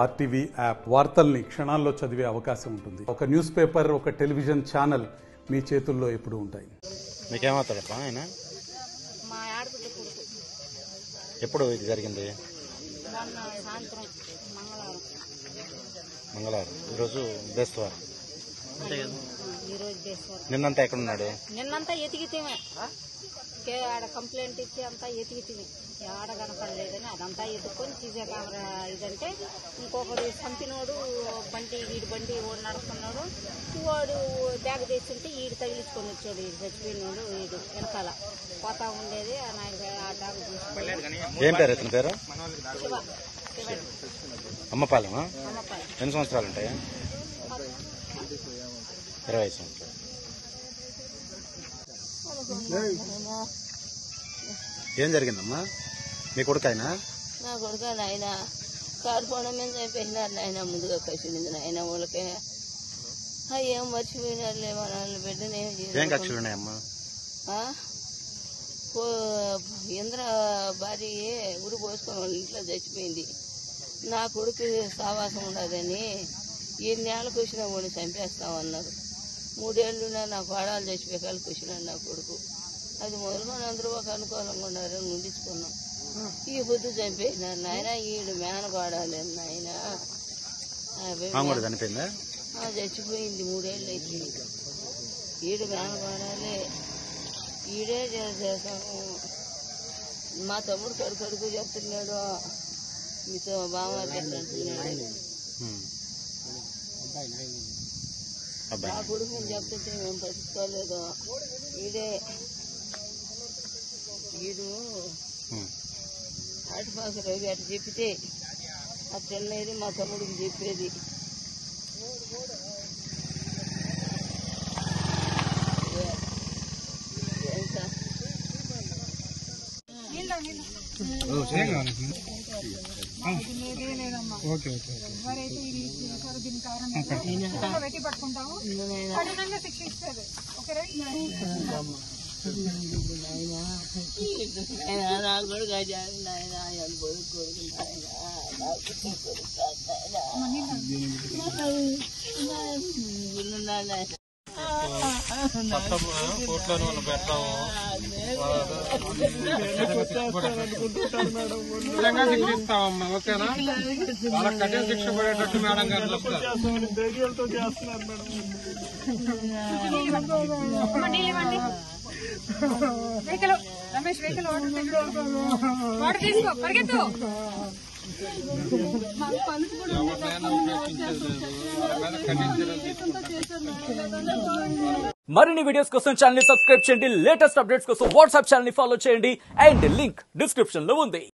RTV app వార్తల్ని క్షణాల్లో చదివే అవకాశం ఉంటుంది. ఒక న్యూస్ పేపర్, ఒక టెలివిజన్ ఛానల్ మీ చేతుల్లో ఎప్పుడు ఉంటాయి. మీకేమవుతాడప్పా ఆయన? మా ఆడపిల్ల కొడుకు. ఎప్పుడు ఇది జరిగింది? మొన్న సాయంత్రం మంగళవారం. ఈరోజు బేస్తవారం. ఈరోజు బేస్తవారం. నిన్నంతా ఎక్కడున్నాడు? నిన్నంతా ఎతికితేమే ఆడ కంప్లైంట్ ఇచ్చి అంతా ఎతికితేమే ఆడ కనపడలేదని అదంతా ఎత్తుకొని సీసీ కెమెరా ఇదంటే ఇంకొకడు చంపినోడు వీడి బండి నడుస్తున్నాడు, వాడు బ్యాగ్ తెచ్చుంటే ఈడు తగిలించుకొని వచ్చాడు. ఈడు చచ్చిపోయినోడు ఈడు వెనకాల పోతా ఉండేది. ఆ బ్యాగ్ తీసుకుని. ఏం పేరు ఇతని పేరు? శివ. అమ్మపాలెమా? అమ్మపాలెం. ఎన్ని సంవత్సరాలు ఉంటాయి? 20 సంవత్సరాలు. ఏం జరిగిందమ్మా? మీ కొడుకైనా? నా కొడుకు నాయన కారు పోవడం మీద చంపేసినారు నాయన. ముందుగా కసినింది నాయన వాళ్ళకే. ఏం మర్చిపోయినారులే మనల్ని బిడ్డనే. ఏం కక్షలు ఉన్నాయమ్మా? ఇంద్ర భార్య ఉరి పోసుకొని వాళ్ళ ఇంట్లో చచ్చిపోయింది. నా కొడుకు సావాసం ఉండదని 7 నెలలకు వచ్చినా వాడిని చంపేస్తామన్నారు. 3 ఏళ్ళు నా కోడాలు చచ్చిపోయేకాళ్ళకి వచ్చినాడు నా కొడుకు. అది మొదలుకొని అందరూ ఒక అనుకూలంగా ఉన్నారని ఉండించుకున్నాం. ఈ పొద్దు చంపేసినారు నాయన. ఈడు మేనగోడాలి నాయన. చనిపోయిందా? చచ్చిపోయింది. 3 ఏళ్ళు అయిపోయింది. ఈడు మేనగోడాలి. ఈడే చేసాము. మా తమ్ముడు కడుకు చెప్తున్నాడు, మీతో బాగా అంటున్నాడు. నా కొడుకు చెప్తుంటే మేము పట్టించుకోలేదు. ఈడు ఆటిపాక రవి అటు చెప్పితే అది తిన్నది మా తమ్ముడికి చెప్పేది. నా కొడుకు ఆయన కొడుకు కోర్టులో పెడతాము. శిక్షిస్తామమ్మా, ఓకేనా? వాళ్ళకి కఠిన శిక్ష పడేటట్టు మేడం గారు ధైర్యాలతో చేస్తున్నారు మేడం. రమేష్ వెహికల్ వాటర్ తీసుకో, పరిగెత్తు. మరిన్ని వీడియోస్ కోసం ఛానల్ ని సబ్స్క్రైబ్ చేయండి. లేటెస్ట్ అప్డేట్స్ కోసం వాట్సాప్ ఛానల్ ని ఫాలో చేయండి. అండ్ లింక్ డిస్క్రిప్షన్ లో ఉంది.